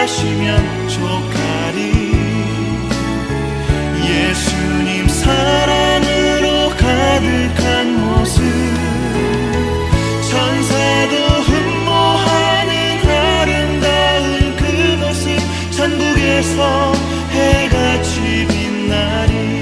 기억하시면 족하리. 예수님 사랑으로 가득한 모습, 천사도 흠모하는 아름다운 그 모습, 천국에서 해같이 빛나리.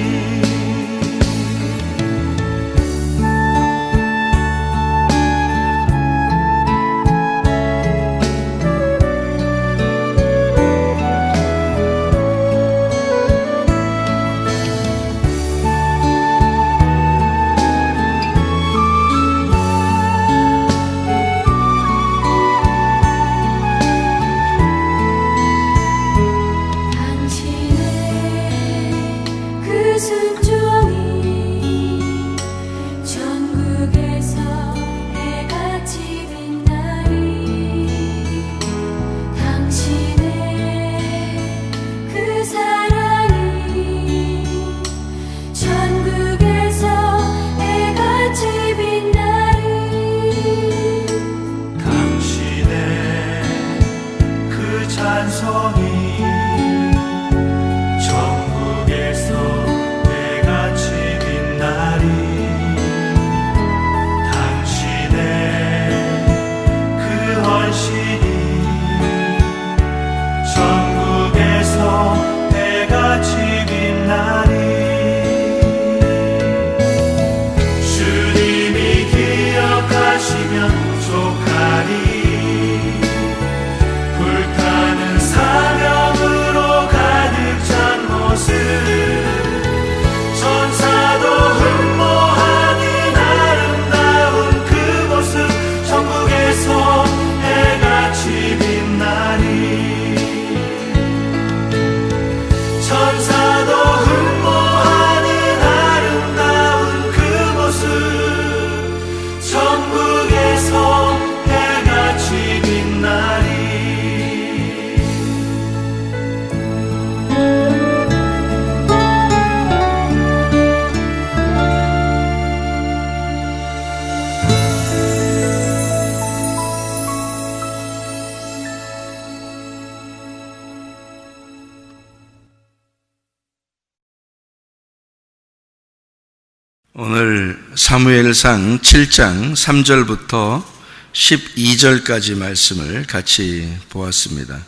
오늘 사무엘상 7장 3절부터 12절까지 말씀을 같이 보았습니다.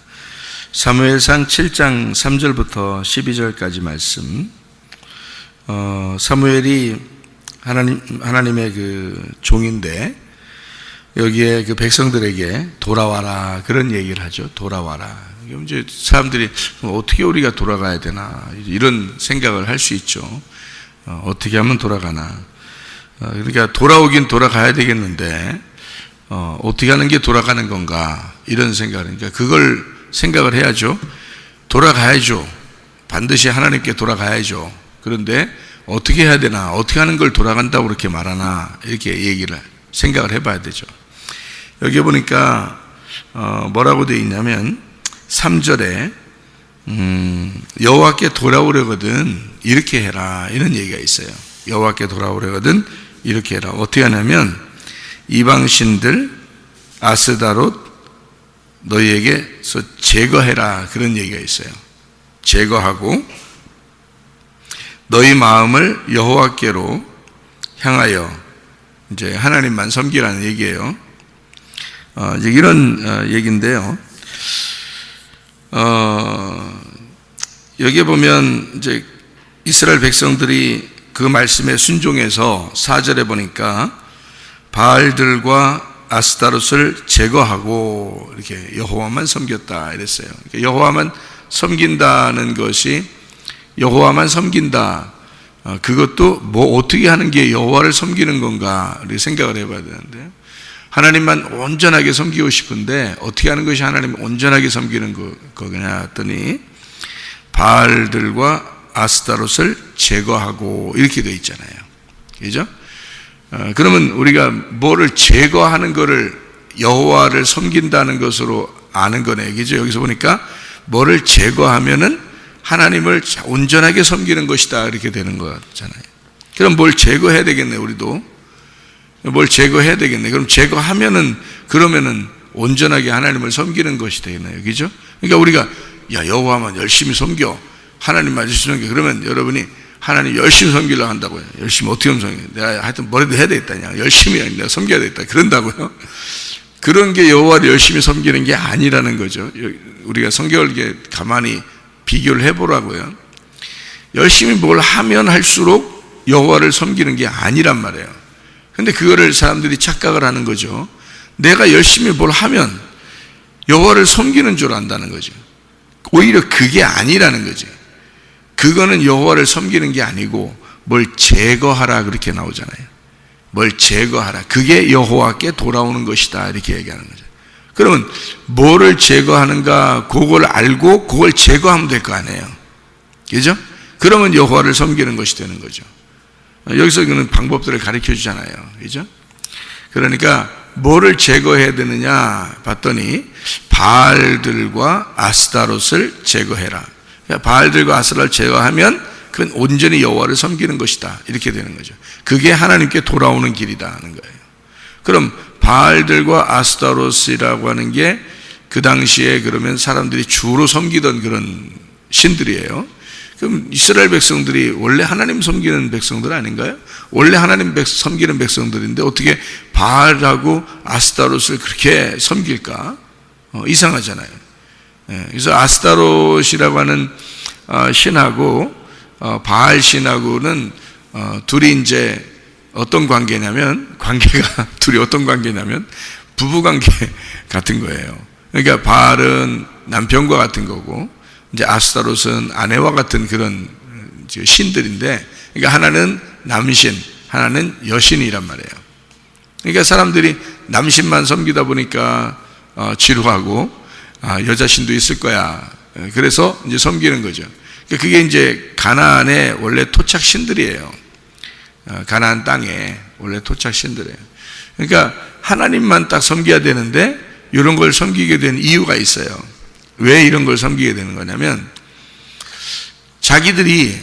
사무엘상 7장 3절부터 12절까지 말씀. 사무엘이 하나님의 그 종인데 여기에 그 백성들에게 돌아와라 그런 얘기를 하죠. 돌아와라. 이제 사람들이 어떻게 우리가 돌아가야 되나 이런 생각을 할 수 있죠. 어떻게 하면 돌아가나. 그러니까 돌아오긴 돌아가야 되겠는데 어떻게 하는 게 돌아가는 건가 이런 생각을, 그러니까 그걸 생각을 해야죠. 돌아가야죠. 반드시 하나님께 돌아가야죠. 그런데 어떻게 해야 되나, 어떻게 하는 걸 돌아간다고 그렇게 말하나 이렇게 생각을 해봐야 되죠. 여기 보니까 뭐라고 되어 있냐면 3절에 여호와께 돌아오려거든 이렇게 해라 이런 얘기가 있어요. 여호와께 돌아오려거든 이렇게 해라. 어떻게 하냐면 이방신들, 아스다롯, 너희에게서 제거해라, 그런 얘기가 있어요. 제거하고 너희 마음을 여호와께로 향하여 이제 하나님만 섬기라는 얘기예요. 이제 이런 얘기인데요. 여기에 보면 이제 이스라엘 백성들이 그 말씀에 순종해서 4절에 보니까 바알들과 아스타롯을 제거하고 이렇게 여호와만 섬겼다 이랬어요. 여호와만 섬긴다는 것이 여호와만 섬긴다. 그것도 뭐 어떻게 하는 게 여호와를 섬기는 건가 이렇게 생각을 해봐야 되는데요. 하나님만 온전하게 섬기고 싶은데 어떻게 하는 것이 하나님을 온전하게 섬기는 거냐 했더니 바알들과 아스타롯을 제거하고 이렇게 되어 있잖아요. 그죠? 그러면 우리가 뭐를 제거하는 것을 여호와를 섬긴다는 것으로 아는 거네요. 그죠? 여기서 보니까 뭐를 제거하면은 하나님을 온전하게 섬기는 것이다 이렇게 되는 거잖아요. 그럼 뭘 제거해야 되겠네. 우리도 뭘 제거해야 되겠네. 그럼 제거하면은 그러면은 온전하게 하나님을 섬기는 것이 되겠네요. 그죠? 그러니까 우리가 여호와만 열심히 섬겨, 하나님만 열심히 섬겨. 그러면 여러분이 하나님 열심히 섬기려고 한다고요. 열심히 어떻게 하면 섬겨? 내가 하여튼 뭐라도 해야 되겠다. 열심히 내가 섬겨야 되겠다. 그런다고요. 그런 게 여호와를 열심히 섬기는 게 아니라는 거죠. 우리가 성경을 가만히 비교를 해보라고요. 열심히 뭘 하면 할수록 여호와를 섬기는 게 아니란 말이에요. 근데 그거를 사람들이 착각을 하는 거죠. 내가 열심히 뭘 하면 여호와를 섬기는 줄 안다는 거죠. 오히려 그게 아니라는 거죠. 그거는 여호와를 섬기는 게 아니고 뭘 제거하라 그렇게 나오잖아요. 뭘 제거하라. 그게 여호와께 돌아오는 것이다 이렇게 얘기하는 거죠. 그러면 뭐를 제거하는가 그걸 알고 그걸 제거하면 될 거 아니에요. 그죠? 그러면 여호와를 섬기는 것이 되는 거죠. 여기서 그는 방법들을 가르쳐 주잖아요. 그죠? 그러니까 뭐를 제거해야 되느냐 봤더니 바알들과 아스타롯을 제거해라. 그러니까 바알들과 아스타롯을 제거하면 그건 온전히 여호와를 섬기는 것이다 이렇게 되는 거죠. 그게 하나님께 돌아오는 길이다 하는 거예요. 그럼 바알들과 아스타롯이라고 하는 게 그 당시에 그러면 사람들이 주로 섬기던 그런 신들이에요. 그럼 이스라엘 백성들이 원래 하나님 섬기는 백성들 아닌가요? 원래 하나님 섬기는 백성들인데 어떻게 바알하고 아스타롯을 그렇게 섬길까? 이상하잖아요. 그래서 아스타롯이라고 하는 신하고 바알 신하고는 둘이 이제 어떤 관계냐면 둘이 어떤 관계냐면 부부 관계 같은 거예요. 그러니까 바알은 남편과 같은 거고 이제 아스타롯은 아내와 같은 그런 신들인데, 그러니까 하나는 남신, 하나는 여신이란 말이에요. 그러니까 사람들이 남신만 섬기다 보니까 지루하고 여자 신도 있을 거야. 그래서 이제 섬기는 거죠. 그러니까 그게 이제 가나안의 원래 토착 신들이에요. 가나안 땅에 원래 토착 신들이에요. 그러니까 하나님만 딱 섬겨야 되는데 이런 걸 섬기게 된 이유가 있어요. 왜 이런 걸 섬기게 되는 거냐면 자기들이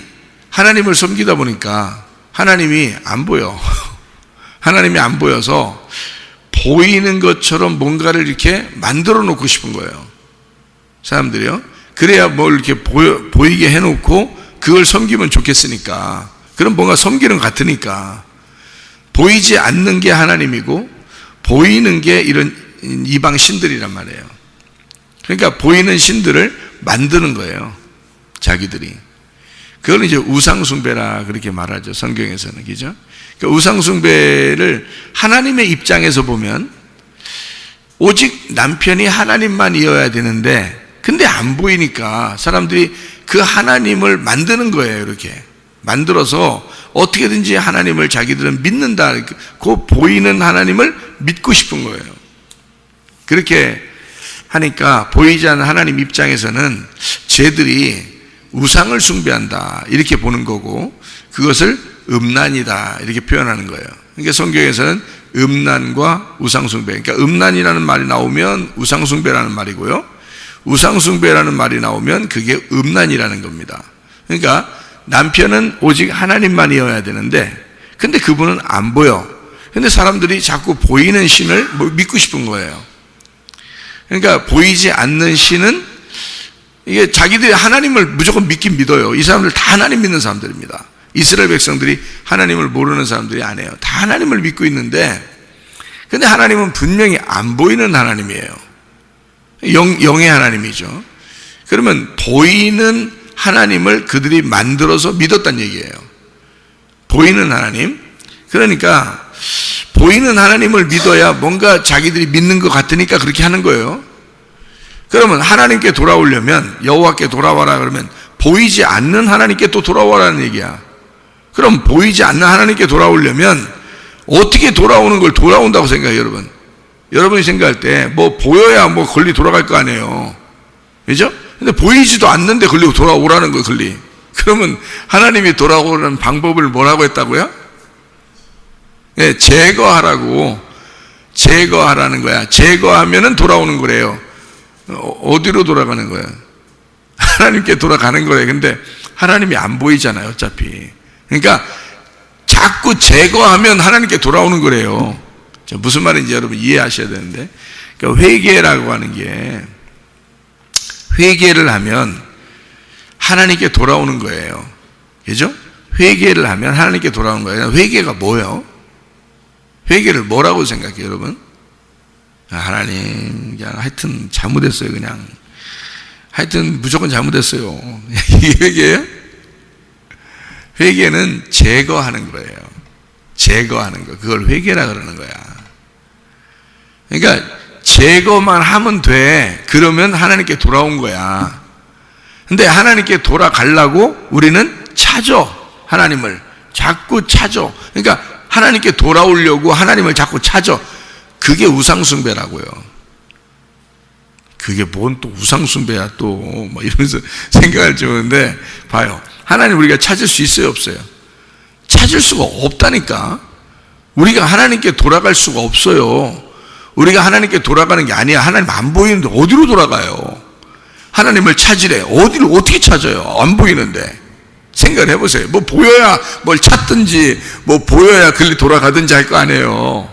하나님을 섬기다 보니까 하나님이 안 보여. 하나님이 안 보여서 보이는 것처럼 뭔가를 이렇게 만들어 놓고 싶은 거예요. 사람들이요. 그래야 뭘 이렇게 보이게 해놓고 그걸 섬기면 좋겠으니까. 그럼 뭔가 섬기는 것 같으니까. 보이지 않는 게 하나님이고 보이는 게 이런 이방 신들이란 말이에요. 그러니까 보이는 신들을 만드는 거예요. 자기들이. 그걸 이제 우상숭배라 그렇게 말하죠. 성경에서는. 그죠? 그러니까 우상숭배를 하나님의 입장에서 보면 오직 남편이 하나님만이어야 되는데 근데 안 보이니까 사람들이 그 하나님을 만드는 거예요. 이렇게 만들어서 어떻게든지 하나님을 자기들은 믿는다. 그 보이는 하나님을 믿고 싶은 거예요. 그렇게 하니까 보이지 않는 하나님 입장에서는 쟤들이 우상을 숭배한다 이렇게 보는 거고 그것을 음란이다 이렇게 표현하는 거예요. 그러니까 성경에서는 음란과 우상숭배, 그러니까 음란이라는 말이 나오면 우상숭배라는 말이고요, 우상숭배라는 말이 나오면 그게 음란이라는 겁니다. 그러니까 남편은 오직 하나님만이어야 되는데 근데 그분은 안 보여. 근데 사람들이 자꾸 보이는 신을 믿고 싶은 거예요. 그러니까 보이지 않는 신은 이게 자기들이 하나님을 무조건 믿긴 믿어요. 이 사람들 다 하나님 믿는 사람들입니다. 이스라엘 백성들이 하나님을 모르는 사람들이 아니에요. 다 하나님을 믿고 있는데, 근데 하나님은 분명히 안 보이는 하나님이에요. 영의 하나님이죠. 그러면 보이는 하나님을 그들이 만들어서 믿었다는 얘기예요. 보이는 하나님. 그러니까 보이는 하나님을 믿어야 뭔가 자기들이 믿는 것 같으니까 그렇게 하는 거예요. 그러면 하나님께 돌아오려면, 여호와께 돌아와라 그러면 보이지 않는 하나님께 또 돌아오라는 얘기야. 그럼 보이지 않는 하나님께 돌아오려면 어떻게 돌아오는 걸 돌아온다고 생각해요, 여러분? 여러분이 생각할 때 뭐 보여야 뭐 권리 돌아갈 거 아니에요. 그죠? 근데 보이지도 않는데 권리 돌아오라는 거예요, 권리. 그러면 하나님이 돌아오는 방법을 뭐라고 했다고요? 네, 제거하라는 거야. 제거하면은 돌아오는 거래요. 어디로 돌아가는 거야? 하나님께 돌아가는 거예요. 근데 하나님이 안 보이잖아요, 어차피. 그러니까 자꾸 제거하면 하나님께 돌아오는 거래요. 무슨 말인지 여러분 이해하셔야 되는데, 그러니까 회개라고 하는 게, 회개를 하면 하나님께 돌아오는 거예요. 그죠? 회개를 하면 하나님께 돌아오는 거예요. 회개가 뭐예요? 회개를 뭐라고 생각해요, 여러분? 하나님, 그냥 하여튼 잘못했어요, 그냥. 하여튼 무조건 잘못했어요. 이게 회개예요? 회개는 제거하는 거예요. 제거하는 거. 그걸 회개라 그러는 거야. 그러니까 제거만 하면 돼. 그러면 하나님께 돌아온 거야. 근데 하나님께 돌아가려고 우리는 찾아. 하나님을 자꾸 찾아. 그러니까 하나님께 돌아오려고 하나님을 자꾸 찾아. 그게 우상숭배라고요. 그게 뭔 또 우상숭배야 또 뭐 이러면서 생각을 주는데, 봐요. 하나님 우리가 찾을 수 있어요, 없어요? 찾을 수가 없다니까. 우리가 하나님께 돌아갈 수가 없어요. 우리가 하나님께 돌아가는 게 아니야. 하나님 안 보이는데 어디로 돌아가요? 하나님을 찾으래. 어디를 어떻게 찾아요? 안 보이는데. 생각을 해보세요. 뭐 보여야 뭘 찾든지, 뭐 보여야 글리 돌아가든지 할 거 아니에요.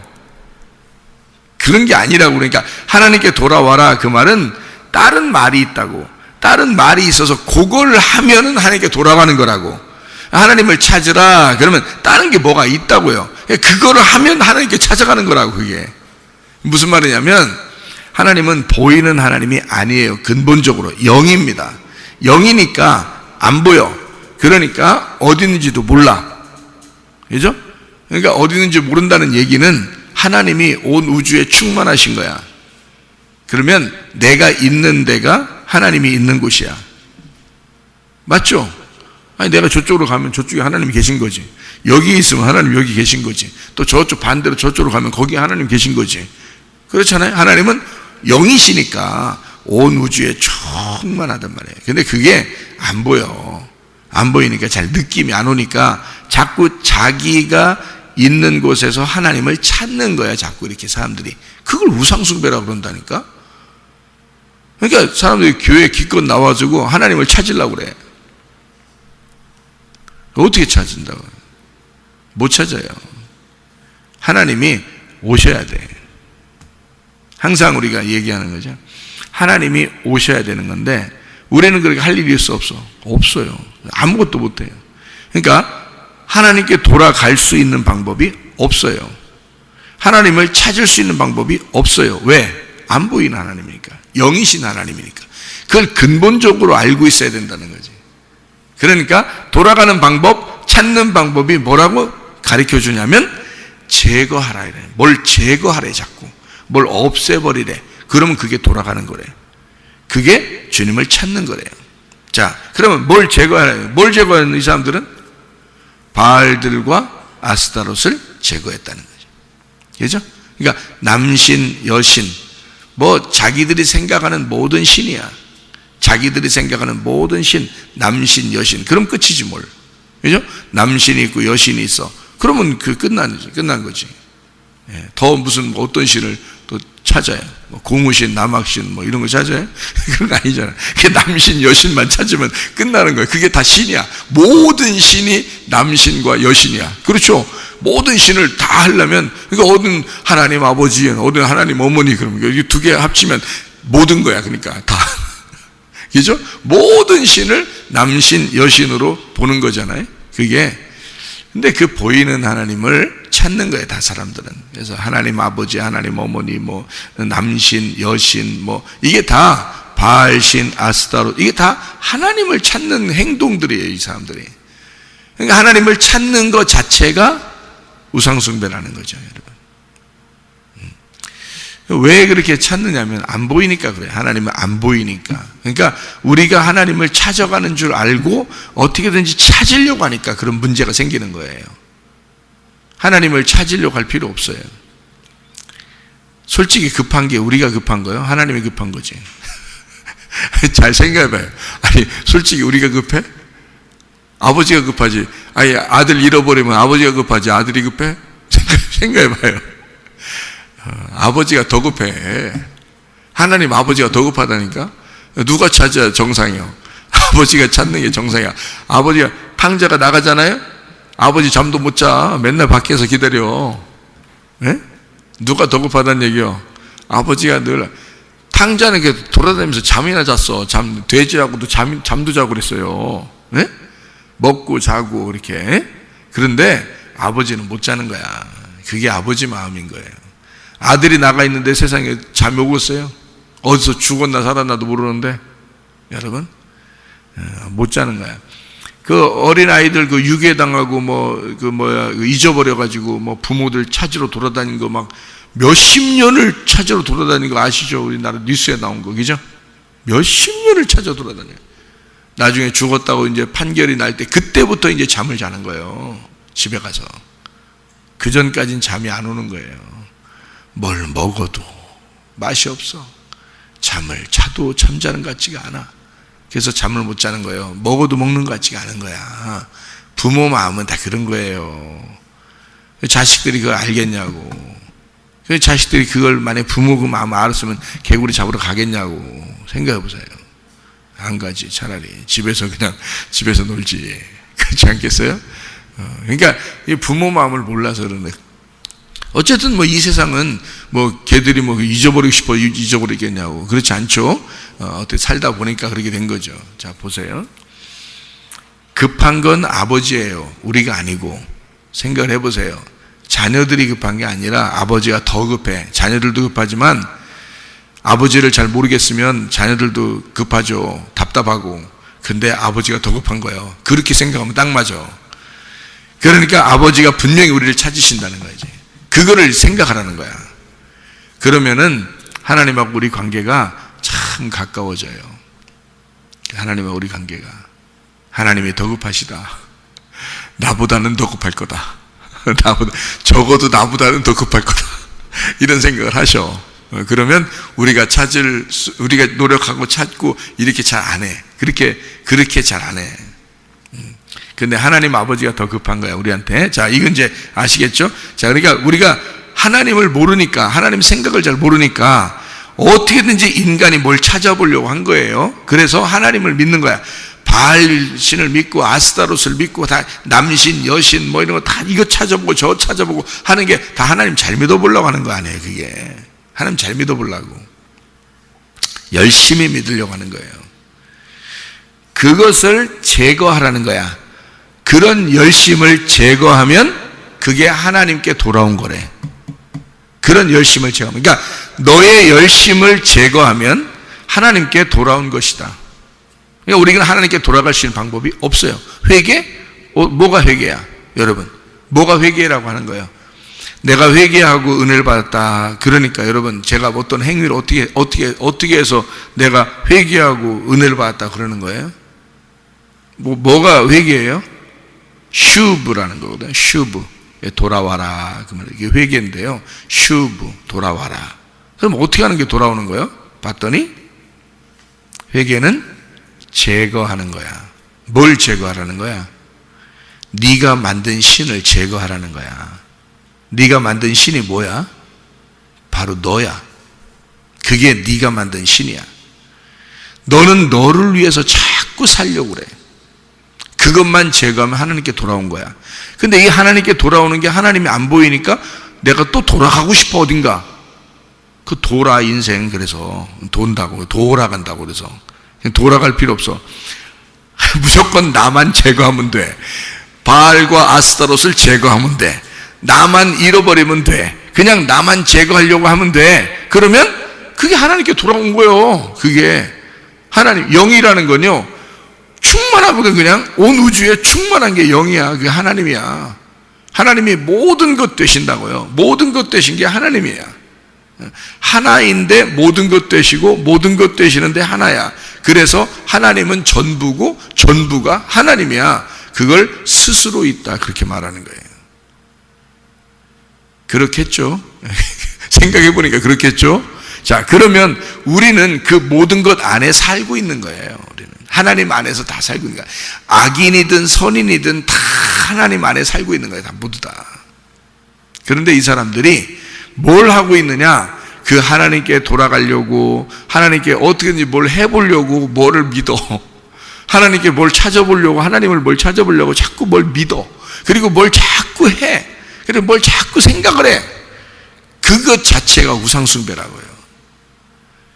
그런 게 아니라고. 그러니까 하나님께 돌아와라 그 말은 다른 말이 있다고. 다른 말이 있어서 그걸 하면은 하나님께 돌아가는 거라고. 하나님을 찾으라 그러면 다른 게 뭐가 있다고요. 그거를 하면 하나님께 찾아가는 거라고. 그게 무슨 말이냐면, 하나님은 보이는 하나님이 아니에요. 근본적으로 영입니다. 영이니까 안 보여. 그러니까 어디 있는지도 몰라. 그죠? 그러니까 어디 있는지 모른다는 얘기는 하나님이 온 우주에 충만하신 거야. 그러면 내가 있는 데가 하나님이 있는 곳이야. 맞죠? 아니, 내가 저쪽으로 가면 저쪽에 하나님이 계신 거지. 여기 있으면 하나님 여기 계신 거지. 또 저쪽 반대로 저쪽으로 가면 거기에 하나님 계신 거지. 그렇잖아요. 하나님은 영이시니까 온 우주에 충만하단 말이에요. 근데 그게 안 보여. 안 보이니까 잘 느낌이 안 오니까 자꾸 자기가 있는 곳에서 하나님을 찾는 거야. 자꾸 이렇게 사람들이. 그걸 우상숭배라고 그런다니까. 그러니까 사람들이 교회 기껏 나와주고 하나님을 찾으려고 그래. 어떻게 찾은다고? 못 찾아요. 하나님이 오셔야 돼. 항상 우리가 얘기하는 거죠. 하나님이 오셔야 되는 건데 우리는 그렇게 할 일이 없어요. 아무것도 못해요. 그러니까 하나님께 돌아갈 수 있는 방법이 없어요. 하나님을 찾을 수 있는 방법이 없어요. 왜? 안 보이는 하나님이니까. 영이신 하나님이니까. 그걸 근본적으로 알고 있어야 된다는 거지. 그러니까 돌아가는 방법, 찾는 방법이 뭐라고 가르쳐 주냐면 제거하라 이래. 뭘 제거하래 자꾸. 뭘 없애버리래. 그러면 그게 돌아가는 거래. 그게 주님을 찾는 거래요. 자, 그러면 뭘 제거하래요? 뭘 제거하는 이 사람들은? 바알들과 아스타롯을 제거했다는 거죠. 그죠? 그러니까 남신, 여신, 뭐 자기들이 생각하는 모든 신이야. 자기들이 생각하는 모든 신, 남신, 여신. 그럼 끝이지 뭘. 그죠? 남신이 있고 여신이 있어. 그러면 끝난 거지. 더 무슨 어떤 신을 또 찾아요. 뭐 고무신, 남학신 뭐 이런 거 찾아요? 그런 거 아니잖아. 그게 남신, 여신만 찾으면 끝나는 거예요. 그게 다 신이야. 모든 신이 남신과 여신이야. 그렇죠? 모든 신을 다 하려면, 그러니까 어느 하나님 아버지, 어느 하나님 어머니, 그러면 이 두 개 합치면 모든 거야. 그러니까 다. 그죠? 모든 신을 남신, 여신으로 보는 거잖아요. 그게. 근데 그 보이는 하나님을 찾는 거예요, 다 사람들은. 그래서 하나님 아버지, 하나님 어머니, 뭐 남신, 여신, 뭐 이게 다 바알신, 아스타롯, 이게 다 하나님을 찾는 행동들이에요, 이 사람들이. 그러니까 하나님을 찾는 것 자체가 우상숭배라는 거죠, 여러분. 왜 그렇게 찾느냐면 안 보이니까 그래요. 하나님은 안 보이니까. 그러니까 우리가 하나님을 찾아가는 줄 알고 어떻게든지 찾으려고 하니까 그런 문제가 생기는 거예요. 하나님을 찾으려고 할 필요 없어요. 솔직히 급한 게 우리가 급한 거예요? 하나님이 급한 거지. 잘 생각해봐요. 아니 솔직히 우리가 급해? 아버지가 급하지. 아니 아들 잃어버리면 아버지가 급하지 아들이 급해? 생각해봐요. 아버지가 더 급해. 하나님 아버지가 더 급하다니까. 누가 찾아야 정상이요? 아버지가 찾는 게 정상이야. 아버지가 탕자가 나가잖아요. 아버지 잠도 못 자. 맨날 밖에서 기다려. 네? 누가 더 급하다는 얘기요? 아버지가 늘 탕자는 이렇게 돌아다니면서 잠이나 잤어. 돼지하고도 잠도 자고 그랬어요. 네? 먹고 자고 이렇게. 그런데 아버지는 못 자는 거야. 그게 아버지 마음인 거예요. 아들이 나가 있는데 세상에 잠이 오겠어요? 어디서 죽었나 살았나도 모르는데 여러분 못 자는 거야. 그 어린 아이들 그 유괴당하고 잊어버려 가지고 뭐 부모들 찾으러 돌아다닌 거 막 몇십 년을 찾으러 돌아다닌 거 아시죠? 우리나라 뉴스에 나온 거 그죠? 몇십 년을 찾아 돌아다녀요. 나중에 죽었다고 이제 판결이 날 때 그때부터 이제 잠을 자는 거예요. 집에 가서. 그 전까지는 잠이 안 오는 거예요. 뭘 먹어도 맛이 없어. 잠을 자도 잠자는 것 같지가 않아. 그래서 잠을 못 자는 거예요. 먹어도 먹는 것 같지가 않은 거야. 부모 마음은 다 그런 거예요. 자식들이 그걸 알겠냐고. 자식들이 그걸 만약 부모 그 마음을 알았으면 개구리 잡으러 가겠냐고. 생각해 보세요. 안 가지. 차라리 집에서 그냥 집에서 놀지. 그렇지 않겠어요? 그러니까 부모 마음을 몰라서 그러네. 어쨌든 뭐 이 세상은 뭐 걔들이 뭐 잊어버리고 싶어 잊어버리겠냐고. 그렇지 않죠. 어떻게 살다 보니까 그렇게 된 거죠. 자 보세요. 급한 건 아버지예요. 우리가 아니고. 생각을 해보세요. 자녀들이 급한 게 아니라 아버지가 더 급해. 자녀들도 급하지만 아버지를 잘 모르겠으면 자녀들도 급하죠. 답답하고. 근데 아버지가 더 급한 거예요. 그렇게 생각하면 딱 맞아. 그러니까 아버지가 분명히 우리를 찾으신다는 거지. 그거를 생각하라는 거야. 그러면은 하나님하고 우리 관계가 참 가까워져요. 하나님과 우리 관계가. 하나님이 더 급하시다. 나보다는 더 급할 거다. 적어도 나보다는 더 급할 거다. 이런 생각을 하셔. 그러면 우리가 노력하고 찾고 이렇게 잘 안 해. 그렇게 잘 안 해. 근데 하나님 아버지가 더 급한 거야, 우리한테. 자, 이건 이제 아시겠죠? 자, 그러니까 우리가 하나님을 모르니까, 하나님 생각을 잘 모르니까 어떻게든지 인간이 뭘 찾아보려고 한 거예요. 그래서 하나님을 믿는 거야. 바알신을 믿고 아스타롯을 믿고 다 남신, 여신 뭐 이런 거 다 이거 찾아보고 저 찾아보고 하는 게 다 하나님 잘 믿어보려고 하는 거 아니에요, 그게. 하나님 잘 믿어보려고. 열심히 믿으려고 하는 거예요. 그것을 제거하라는 거야. 그런 열심을 제거하면 그게 하나님께 돌아온 거래. 그런 열심을 제거하면. 그러니까 너의 열심을 제거하면 하나님께 돌아온 것이다. 그러니까 우리는 하나님께 돌아갈 수 있는 방법이 없어요. 회개? 뭐가 회개야? 여러분. 뭐가 회개라고 하는 거예요? 내가 회개하고 은혜를 받았다. 그러니까 여러분 제가 어떤 행위를 어떻게 해서 내가 회개하고 은혜를 받았다 그러는 거예요? 뭐가 회개예요? 슈브라는 거거든요. 슈브. 돌아와라. 그러면 이게 회개인데요. 슈브. 돌아와라. 그럼 어떻게 하는 게 돌아오는 거예요? 봤더니 회개는 제거하는 거야. 뭘 제거하라는 거야? 네가 만든 신을 제거하라는 거야. 네가 만든 신이 뭐야? 바로 너야. 그게 네가 만든 신이야. 너는 너를 위해서 자꾸 살려고 그래. 그것만 제거하면 하나님께 돌아온 거야. 근데 이 하나님께 돌아오는 게 하나님이 안 보이니까 내가 또 돌아가고 싶어 어딘가. 그 돌아 인생. 그래서 돈다고 돌아간다고. 그래서 돌아갈 필요 없어. 무조건 나만 제거하면 돼. 바알과 아스타롯을 제거하면 돼. 나만 잃어버리면 돼. 그냥 나만 제거하려고 하면 돼. 그러면 그게 하나님께 돌아온 거예요. 그게 하나님. 영이라는 건요, 충만하거든. 그냥 온 우주에 충만한 게 영이야. 그게 하나님이야. 하나님이 모든 것 되신다고요. 모든 것 되신 게 하나님이야. 하나인데 모든 것 되시고 모든 것 되시는데 하나야. 그래서 하나님은 전부고 전부가 하나님이야. 그걸 스스로 있다, 그렇게 말하는 거예요. 그렇겠죠? 생각해 보니까 그렇겠죠? 자, 그러면 우리는 그 모든 것 안에 살고 있는 거예요. 우리는 하나님 안에서 다 살고 있는 거야. 악인이든 선인이든 다 하나님 안에 살고 있는 거예요. 다 모두 다. 그런데 이 사람들이 뭘 하고 있느냐? 그 하나님께 돌아가려고, 하나님께 어떻게든지 뭘 해보려고 뭐를 믿어. 하나님께 뭘 찾아보려고, 하나님을 뭘 찾아보려고 자꾸 뭘 믿어. 그리고 뭘 자꾸 해. 그리고 뭘 자꾸 생각을 해. 그것 자체가 우상숭배라고요.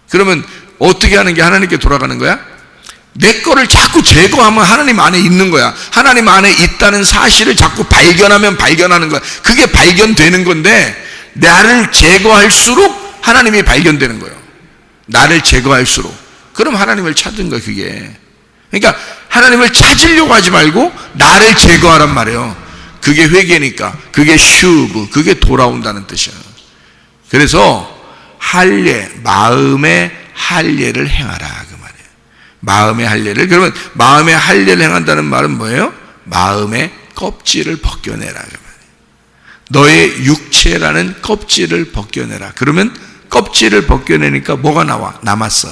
그러면 어떻게 하는 게 하나님께 돌아가는 거야? 내 거를 자꾸 제거하면 하나님 안에 있는 거야. 하나님 안에 있다는 사실을 자꾸 발견하면 발견하는 거야. 그게 발견되는 건데, 나를 제거할수록 하나님이 발견되는 거예요. 나를 제거할수록. 그럼 하나님을 찾은 거야, 그게. 그러니까 하나님을 찾으려고 하지 말고 나를 제거하란 말이에요. 그게 회개니까. 그게 슈브, 그게 돌아온다는 뜻이야. 그래서 할례, 마음의 할례를 행하라, 그 말이에요. 마음의 할례를. 그러면 마음의 할례를 행한다는 말은 뭐예요? 마음의 껍질을 벗겨내라, 그 말이에요. 너의 육체라는 껍질을 벗겨내라. 그러면 껍질을 벗겨내니까 뭐가 남았어?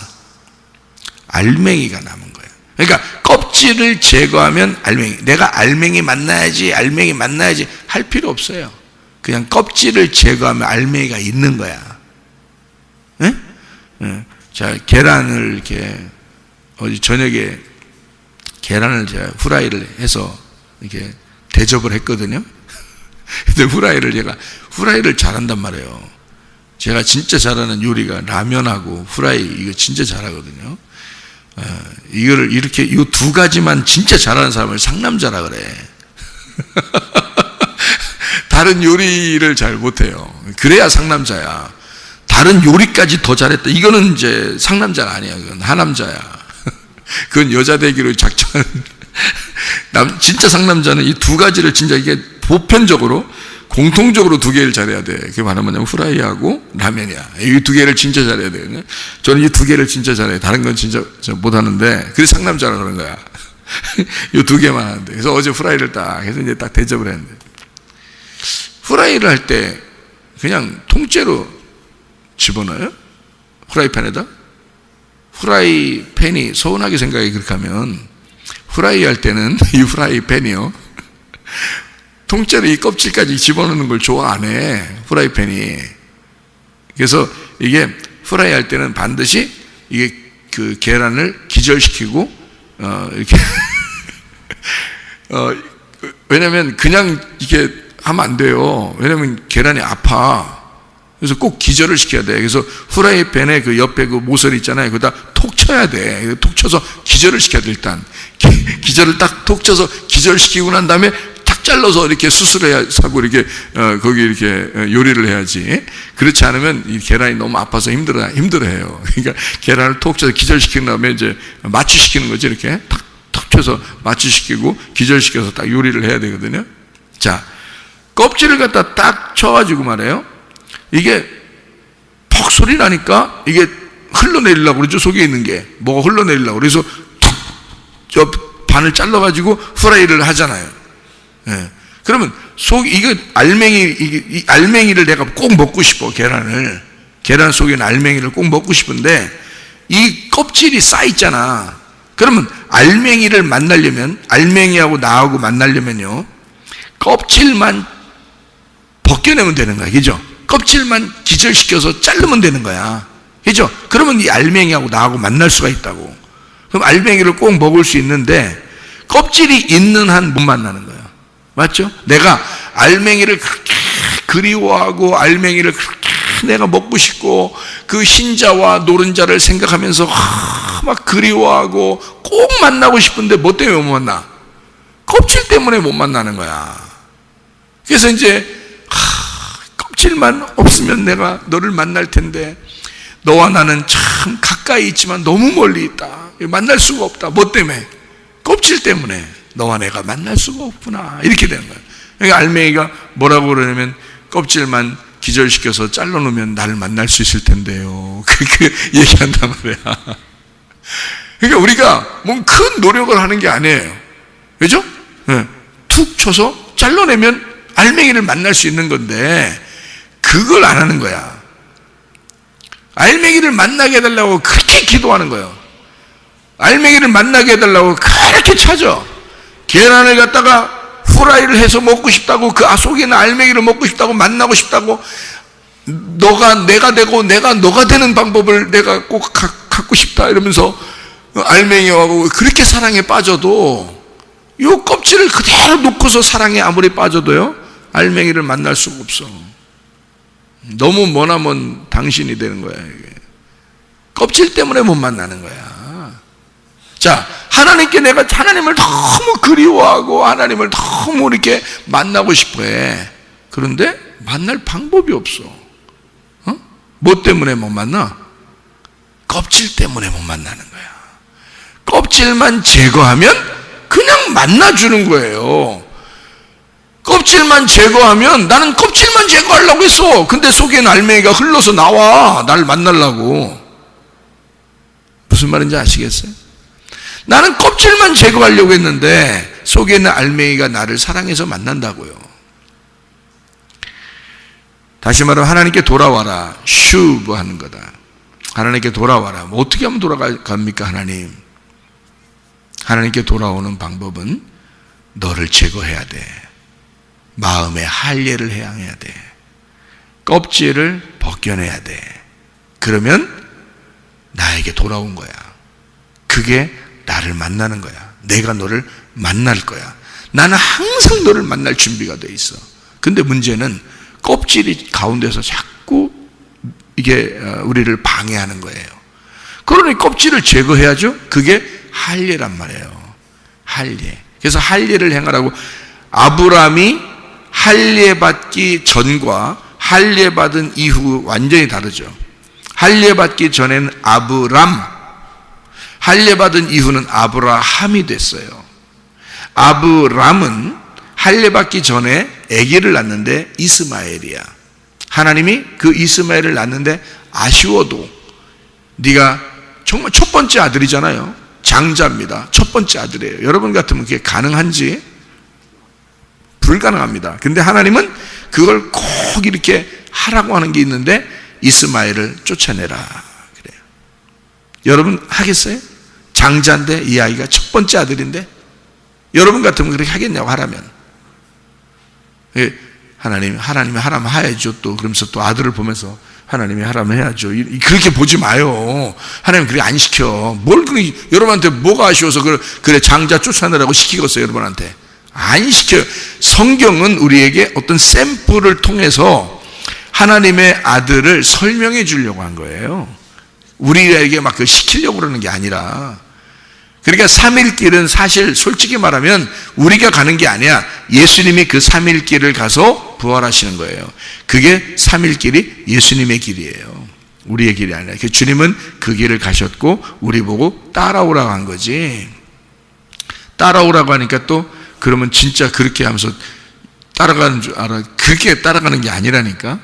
알맹이가 남은 거예요. 그러니까 껍질을 제거하면 알맹이. 내가 알맹이 만나야지 할 필요 없어요. 그냥 껍질을 제거하면 알맹이가 있는 거야. 네? 네. 자, 계란을 이렇게 어제 저녁에 계란을 제가 후라이를 해서 이렇게 대접을 했거든요. 근데 후라이를 잘한단 말이에요. 제가 진짜 잘하는 요리가 라면하고 후라이, 이거 진짜 잘하거든요. 이거를 이렇게 이 두 가지만 진짜 잘하는 사람을 상남자라 그래. 다른 요리를 잘 못해요. 그래야 상남자야. 다른 요리까지 더 잘했다. 이거는 이제 상남자가 아니야. 그건 하남자야. 그건 여자 되기로 작정한. 진짜 상남자는 이 두 가지를 진짜 이게 보편적으로 공통적으로 두 개를 잘해야 돼. 그게 바로 뭐냐면 후라이하고 라면이야. 이 두 개를 진짜 잘해야 돼요. 저는 이 두 개를 진짜 잘해요. 다른 건 진짜 못하는데, 그래서 상남자라 그런 거야. 이 두 개만 하는데. 그래서 어제 후라이를 딱 해서 이제 딱 대접을 했는데, 후라이를 할 때 그냥 통째로 집어넣어요? 후라이팬에다? 후라이팬이 서운하게 생각해. 그렇게 하면 후라이 할 때는 이 후라이팬이요, 통째로 이 껍질까지 집어넣는 걸 좋아 안 해, 후라이팬이. 그래서 이게 후라이 할 때는 반드시 이게 그 계란을 기절시키고 이렇게 왜냐면 그냥 이게 하면 안 돼요. 왜냐면 계란이 아파. 그래서 꼭 기절을 시켜야 돼. 그래서 후라이팬에 그 옆에 그 모서리 있잖아요. 거기다 톡 쳐야 돼. 톡 쳐서 기절을 시켜야 돼. 일단 기절을 딱 톡 쳐서 기절시키고 난 다음에 탁 잘라서 이렇게 수술해야 하고 이렇게 거기 이렇게 요리를 해야지. 그렇지 않으면 이 계란이 너무 아파서 힘들어해요. 그러니까 계란을 톡 쳐서 기절시킨 다음에 이제 마취시키는 거지. 이렇게 탁 쳐서 마취시키고 기절시켜서 딱 요리를 해야 되거든요. 자, 껍질을 갖다 딱 쳐가지고 말해요. 이게 퍽 소리 나니까 이게 흘러내리려고 그러죠. 속에 있는 게 뭐가 흘러내리려고. 그래서 저 반을 잘라가지고 후라이를 하잖아요. 예. 그러면 이거 이 알맹이를 내가 꼭 먹고 싶어. 계란 속에 있는 알맹이를 꼭 먹고 싶은데 이 껍질이 쌓여있잖아. 그러면 알맹이를 만나려면, 알맹이하고 나하고 만나려면요, 껍질만 벗겨내면 되는 거야. 그죠? 껍질만 기절시켜서 자르면 되는 거야. 그죠? 그러면 이 알맹이하고 나하고 만날 수가 있다고. 그럼 알맹이를 꼭 먹을 수 있는데 껍질이 있는 한 못 만나는 거야. 맞죠? 내가 알맹이를 그렇게 그리워하고 알맹이를 그렇게 내가 먹고 싶고 그 흰자와 노른자를 생각하면서 막 그리워하고 꼭 만나고 싶은데 뭐 때문에 못 만나? 껍질 때문에 못 만나는 거야. 그래서 이제 껍질만 없으면 내가 너를 만날 텐데 너와 나는 참 가까이 있지만 너무 멀리 있다. 만날 수가 없다. 뭐 때문에? 껍질 때문에 너와 내가 만날 수가 없구나. 이렇게 되는 거야. 그러니까 알맹이가 뭐라고 그러냐면 껍질만 기절시켜서 잘라놓으면 나를 만날 수 있을 텐데요. 그렇게 얘기한단 말이야. 그러니까 우리가 뭔 큰 노력을 하는 게 아니에요. 그죠? 네. 툭 쳐서 잘라내면 알맹이를 만날 수 있는 건데 그걸 안 하는 거야. 알맹이를 만나게 해달라고 그렇게 기도하는 거예요. 알맹이를 만나게 해달라고 그렇게 찾아. 계란을 갖다가 후라이를 해서 먹고 싶다고, 그 속에 있는 알맹이를 먹고 싶다고, 만나고 싶다고, 너가 내가 되고 내가 너가 되는 방법을 내가 꼭 갖고 싶다 이러면서 알맹이하고 그렇게 사랑에 빠져도 이 껍질을 그대로 놓고서 사랑에 아무리 빠져도요 알맹이를 만날 수가 없어. 너무 머나먼 당신이 되는 거야. 이게. 껍질 때문에 못 만나는 거야. 자, 하나님께 내가 하나님을 너무 그리워하고 하나님을 너무 이렇게 만나고 싶어해. 그런데 만날 방법이 없어. 뭐 때문에 못 만나? 껍질 때문에 못 만나는 거야. 껍질만 제거하면 그냥 만나주는 거예요. 껍질만 제거하면, 나는 껍질만 제거하려고 했어. 근데 속에는 알맹이가 흘러서 나와. 나를 만나려고. 무슨 말인지 아시겠어요? 나는 껍질만 제거하려고 했는데 속에 있는 알맹이가 나를 사랑해서 만난다고요. 다시 말하면 하나님께 돌아와라. 슈브 하는 거다. 하나님께 돌아와라. 뭐 어떻게 하면 돌아갑니까 하나님? 하나님께 돌아오는 방법은 너를 제거해야 돼. 마음의 할례를 해야 돼. 껍질을 벗겨내야 돼. 그러면 나에게 돌아온 거야. 그게 나를 만나는 거야. 내가 너를 만날 거야. 나는 항상 너를 만날 준비가 돼 있어. 근데 문제는 껍질이 가운데서 자꾸 이게 우리를 방해하는 거예요. 그러니 껍질을 제거해야죠. 그게 할례란 말이에요. 할례. 그래서 할례를 행하라고. 아브라함이 할례 받기 전과 할례 받은 이후 완전히 다르죠. 할례 받기 전에는 아브람, 할례 받은 이후는 아브라함이 됐어요. 아브람은 할례 받기 전에 아기를 낳는데 이스마엘이야. 하나님이 그 이스마엘을 낳는데 아쉬워도, 네가 정말 첫 번째 아들이잖아요. 장자입니다. 첫 번째 아들이에요. 여러분 같으면 그게 가능한지? 불가능합니다. 근데 하나님은 그걸 꼭 이렇게 하라고 하는 게 있는데 이스마엘을 쫓아내라 그래요. 여러분 하겠어요? 장자인데 이 아이가 첫 번째 아들인데 여러분 같으면 그렇게 하겠냐고 하라면. 하나님이 하라면 해야죠. 또 그러면서 또 아들을 보면서 하나님이 하라면 해야죠. 그렇게 보지 마요. 하나님 그렇게 안 시켜. 뭘 여러분한테 뭐가 아쉬워서 그래 장자 쫓아내라고 시키겠어요. 여러분한테 안 시켜요. 성경은 우리에게 어떤 샘플을 통해서 하나님의 아들을 설명해 주려고 한 거예요. 우리에게 막 시키려고 그러는 게 아니라. 그러니까 3일길은 사실 솔직히 말하면 우리가 가는 게 아니야. 예수님이 그 3일길을 가서 부활하시는 거예요. 그게 3일길이 예수님의 길이에요. 우리의 길이 아니라. 주님은 그 길을 가셨고 우리 보고 따라오라고 한 거지. 따라오라고 하니까 또 그러면 진짜 그렇게 하면서 따라가는 줄 알아. 그렇게 따라가는 게 아니라니까.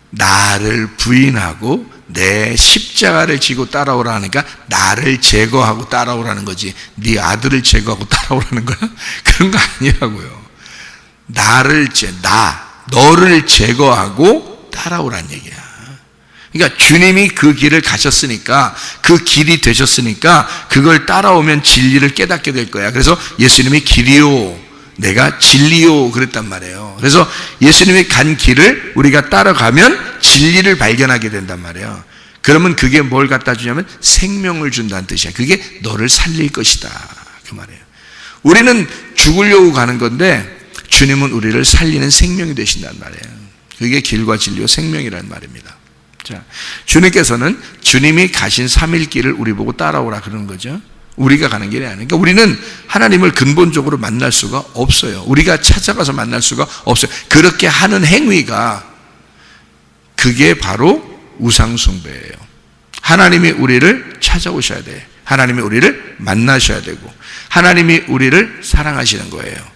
나를 부인하고 내 십자가를 지고 따라오라 하니까 나를 제거하고 따라오라는 거지. 네 아들을 제거하고 따라오라는 거야? 그런 거 아니라고요. 너를 제거하고 따라오라는 얘기야. 그러니까 주님이 그 길을 가셨으니까, 그 길이 되셨으니까 그걸 따라오면 진리를 깨닫게 될 거야. 그래서 예수님이 길이요, 내가 진리요 그랬단 말이에요. 그래서 예수님이 간 길을 우리가 따라가면 진리를 발견하게 된단 말이에요. 그러면 그게 뭘 갖다 주냐면 생명을 준다는 뜻이야. 그게 너를 살릴 것이다 그 말이에요. 우리는 죽으려고 가는 건데 주님은 우리를 살리는 생명이 되신단 말이에요. 그게 길과 진리와 생명이라는 말입니다. 자, 주님께서는 주님이 가신 3일길을 우리 보고 따라오라 그러는 거죠. 우리가 가는 길이 아니니까 그러니까 우리는 하나님을 근본적으로 만날 수가 없어요. 우리가 찾아가서 만날 수가 없어요. 그렇게 하는 행위가 그게 바로 우상숭배예요. 하나님이 우리를 찾아오셔야 돼. 하나님이 우리를 만나셔야 되고 하나님이 우리를 사랑하시는 거예요.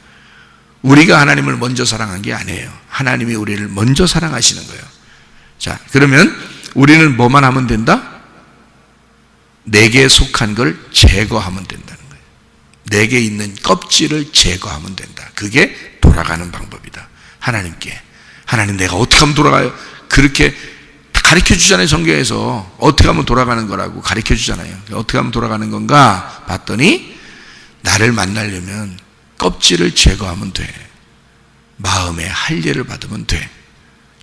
우리가 하나님을 먼저 사랑한 게 아니에요. 하나님이 우리를 먼저 사랑하시는 거예요. 자, 그러면 우리는 뭐만 하면 된다? 내게 속한 걸 제거하면 된다는 거예요. 내게 있는 껍질을 제거하면 된다. 그게 돌아가는 방법이다. 하나님께. 하나님 내가 어떻게 하면 돌아가요? 그렇게 가르쳐 주잖아요. 성경에서 어떻게 하면 돌아가는 거라고 가르쳐 주잖아요. 어떻게 하면 돌아가는 건가 봤더니 나를 만나려면 껍질을 제거하면 돼. 마음의 할례를 받으면 돼.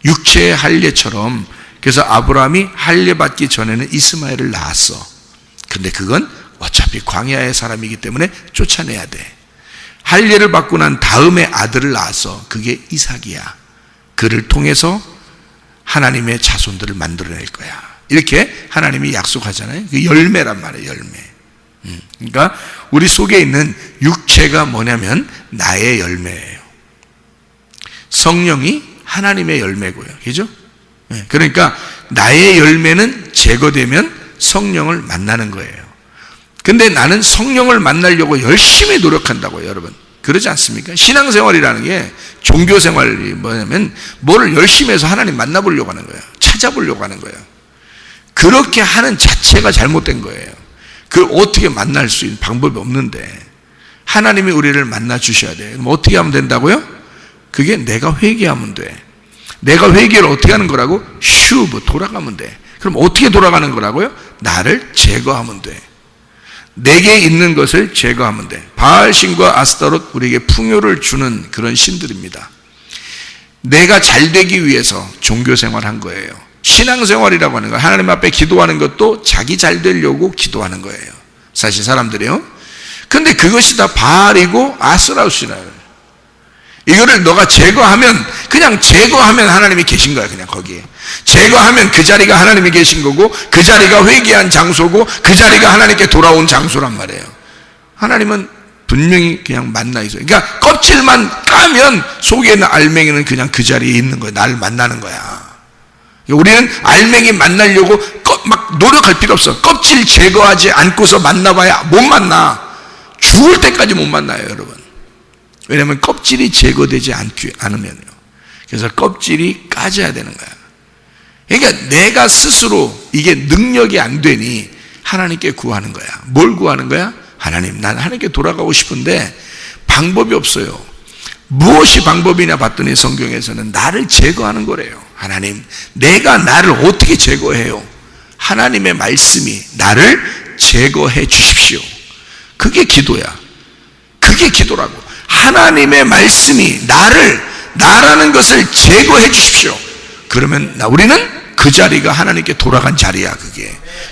육체의 할례처럼. 그래서 아브라함이 할례 받기 전에는 이스마엘을 낳았어. 근데 그건 어차피 광야의 사람이기 때문에 쫓아내야 돼. 할례를 받고 난 다음에 아들을 낳았어. 그게 이삭이야. 그를 통해서 하나님의 자손들을 만들어낼 거야. 이렇게 하나님이 약속하잖아요. 그 열매란 말이에요. 열매. 그러니까 우리 속에 있는 육체가 뭐냐면 나의 열매예요. 성령이 하나님의 열매고요. 그죠? 그러니까 나의 열매는 제거되면 성령을 만나는 거예요. 근데 나는 성령을 만나려고 열심히 노력한다고요, 여러분. 그러지 않습니까? 신앙생활이라는 게 종교생활이 뭐냐면 뭐를 열심히 해서 하나님 만나보려고 하는 거예요. 찾아보려고 하는 거예요. 그렇게 하는 자체가 잘못된 거예요. 그걸 어떻게 만날 수 있는 방법이 없는데 하나님이 우리를 만나 주셔야 돼요. 그럼 어떻게 하면 된다고요? 그게 내가 회개하면 돼. 내가 회개를 어떻게 하는 거라고? 슈브, 돌아가면 돼. 그럼 어떻게 돌아가는 거라고요? 나를 제거하면 돼. 내게 있는 것을 제거하면 돼. 바알신과 아스타롯 우리에게 풍요를 주는 그런 신들입니다. 내가 잘 되기 위해서 종교생활 한 거예요. 신앙생활이라고 하는 거, 하나님 앞에 기도하는 것도 자기 잘 되려고 기도하는 거예요. 사실 사람들이요. 근데 그것이 다 바알이고 아스라우시나요. 이거를 너가 제거하면, 그냥 제거하면 하나님이 계신 거야. 그냥 거기에 제거하면 그 자리가 하나님이 계신 거고, 그 자리가 회개한 장소고, 그 자리가 하나님께 돌아온 장소란 말이에요. 하나님은 분명히 그냥 만나 있어요. 그러니까 껍질만 까면 속에 있는 알맹이는 그냥 그 자리에 있는 거예요. 나를 만나는 거야. 우리는 알맹이 만나려고 막 노력할 필요 없어. 껍질 제거하지 않고서 만나봐야 못 만나. 죽을 때까지 못 만나요, 여러분. 왜냐하면 껍질이 제거되지 않으면요. 그래서 껍질이 까져야 되는 거야. 그러니까 내가 스스로 이게 능력이 안 되니 하나님께 구하는 거야. 뭘 구하는 거야? 하나님, 난 하나님께 돌아가고 싶은데 방법이 없어요. 무엇이 방법이냐 봤더니 성경에서는 나를 제거하는 거래요. 하나님, 내가 나를 어떻게 제거해요? 하나님의 말씀이 나를 제거해 주십시오. 그게 기도야. 그게 기도라고. 하나님의 말씀이 나라는 것을 제거해 주십시오. 그러면 우리는 그 자리가 하나님께 돌아간 자리야.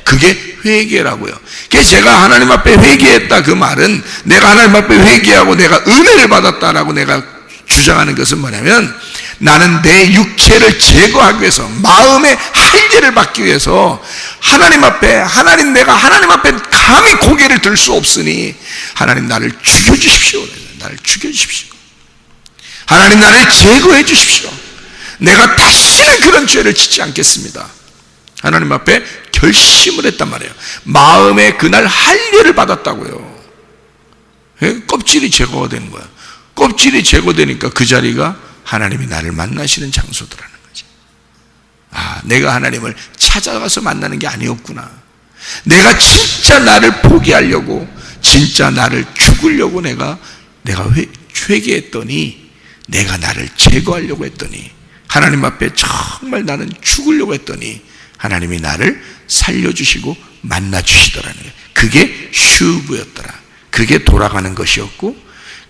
그게 회개라고요. 그래서 제가 하나님 앞에 회개했다 그 말은 내가 하나님 앞에 회개하고 내가 은혜를 받았다라고 내가 주장하는 것은 뭐냐면 나는 내 육체를 제거하기 위해서 마음의 할례를 받기 위해서 하나님 앞에 내가 하나님 앞에 감히 고개를 들 수 없으니 하나님 나를 죽여주십시오. 나를 죽여주십시오. 하나님 나를 제거해 주십시오. 내가 다시는 그런 죄를 짓지 않겠습니다. 하나님 앞에 결심을 했단 말이에요. 마음에 그날 할례를 받았다고요. 껍질이 제거가 되는 거야. 껍질이 제거되니까 그 자리가 하나님이 나를 만나시는 장소더라는 거지. 아, 내가 하나님을 찾아가서 만나는 게 아니었구나. 내가 진짜 나를 포기하려고, 진짜 나를 죽으려고 내가 회개했더니, 내가 나를 제거하려고 했더니, 하나님 앞에 정말 나는 죽으려고 했더니 하나님이 나를 살려주시고 만나주시더라는 거예요. 그게 슈브였더라. 그게 돌아가는 것이었고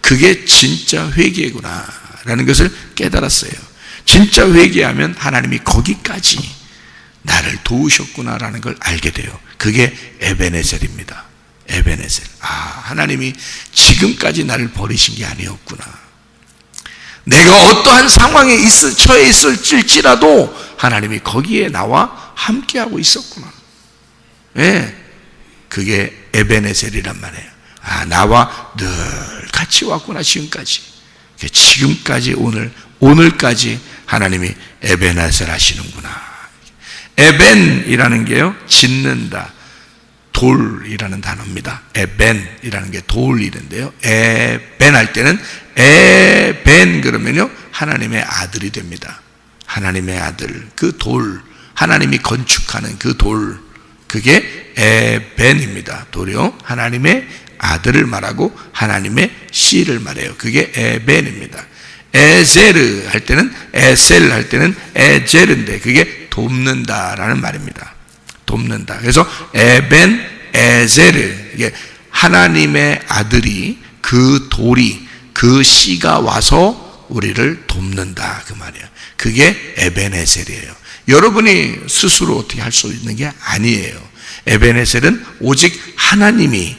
그게 진짜 회개구나 라는 것을 깨달았어요. 진짜 회개하면 하나님이 거기까지 나를 도우셨구나 라는 걸 알게 돼요. 그게 에베네셀입니다. 에베네셀. 아, 하나님이 지금까지 나를 버리신 게 아니었구나. 내가 어떠한 상황에 처해 있을지라도 하나님이 거기에 나와 함께하고 있었구나. 예, 그게 에베네셀이란 말이에요. 아, 나와 늘 같이 왔구나. 지금까지 오늘까지 하나님이 에베네셀 하시는구나. 에벤이라는 게요, 짓는다, 돌이라는 단어입니다. 에벤이라는 게 돌이는데요, 에벤 할 때는 에벤 그러면요 하나님의 아들이 됩니다. 하나님의 아들, 그 돌, 하나님이 건축하는 그 돌, 그게 에벤입니다. 돌이요, 하나님의 아들을 말하고 하나님의 씨를 말해요. 그게 에벤입니다. 에제르 할 때는, 에셀 할 때는 에제르인데 그게 돕는다라는 말입니다. 돕는다. 그래서 에벤 에제르, 이게 하나님의 아들이, 그 돌이, 그 씨가 와서 우리를 돕는다, 그 말이에요. 그게 에벤에셀이에요. 여러분이 스스로 어떻게 할 수 있는 게 아니에요. 에벤에셀은 오직 하나님이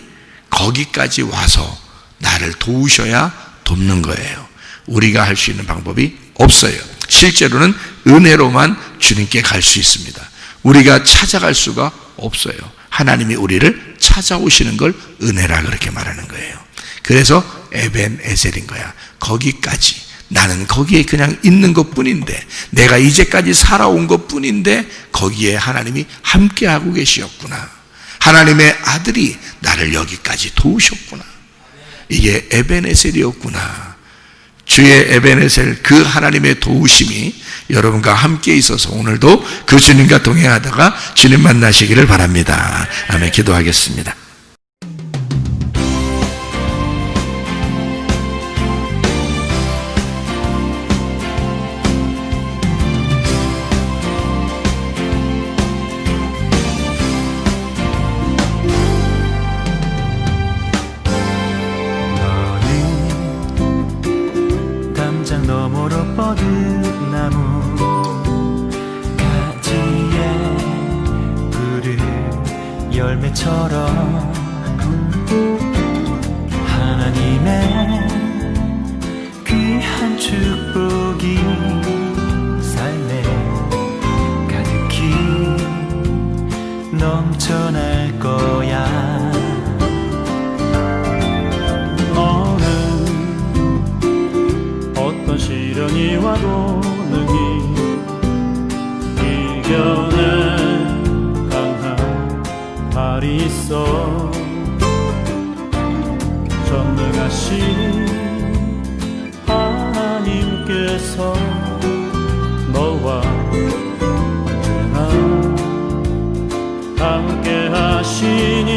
거기까지 와서 나를 도우셔야 돕는 거예요. 우리가 할 수 있는 방법이 없어요. 실제로는 은혜로만 주님께 갈 수 있습니다. 우리가 찾아갈 수가 없어요. 하나님이 우리를 찾아오시는 걸 은혜라 그렇게 말하는 거예요. 그래서 에벤에셀인 거야. 거기까지, 나는 거기에 그냥 있는 것 뿐인데, 내가 이제까지 살아온 것 뿐인데 거기에 하나님이 함께하고 계시었구나. 하나님의 아들이 나를 여기까지 도우셨구나. 이게 에벤에셀이었구나. 주의 에벤에셀, 그 하나님의 도우심이 여러분과 함께 있어서 오늘도 그 주님과 동행하다가 주님 만나시기를 바랍니다. 아멘. 기도하겠습니다. 너머로 뻗은 나무 가지에 푸른 열매처럼 하나님의 귀한 축복이 삶에 가득히 넘쳐날 거야. 어떤 시련이 와도 능히 이겨낸 강한 발이 있어. 전능하신 하나님께서 너와 언제나 함께 하시니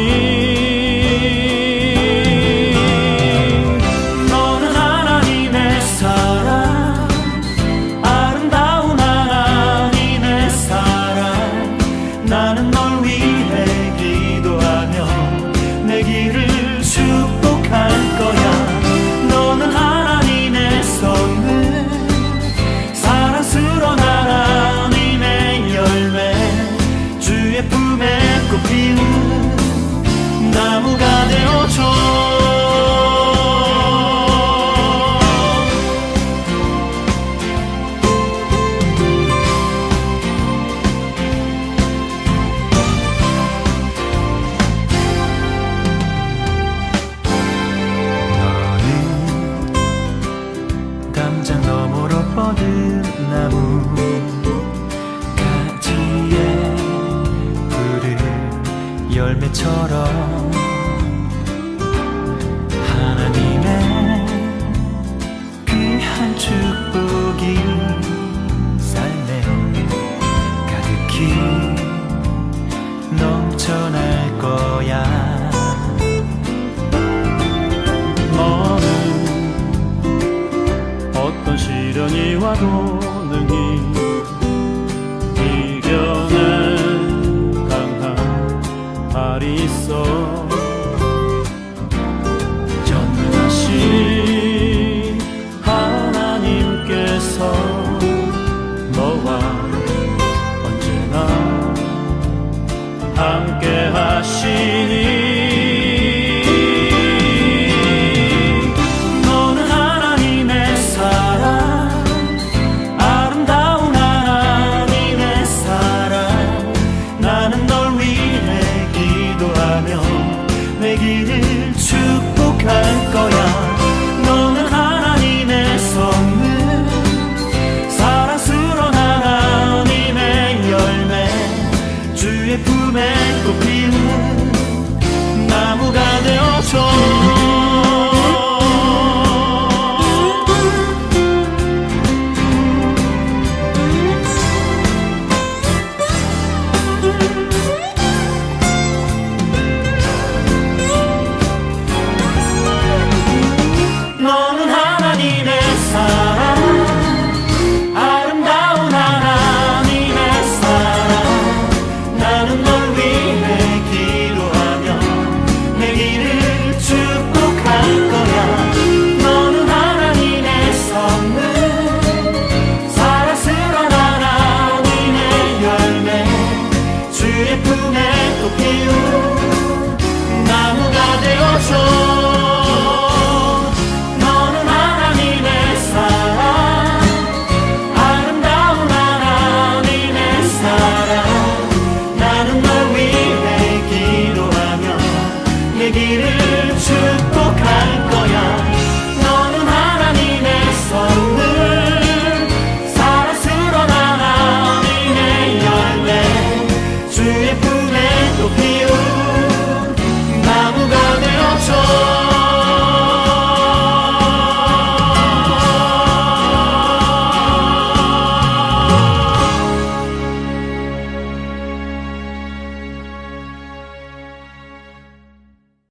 나무가 되어줘. 너는 담장 너머로 뻗은 나무 가지에 푸른 열매처럼 하나님의 귀한 축복이 삶에 가득히 넘쳐날 거야. 너는 어떤 시련이 와도 능히 이겨낸 강한 발이 있어. 전능하신 하나님께서 너와 언제나 함께 하시니 너는 하나님의 사랑, 아름다운 하나님의 사랑, 되기를 축복할 거야. 너는 하나님의 선물, 사랑스러운 하나님의 열매, 주의 품에 꽃피는 나무가 되어줘.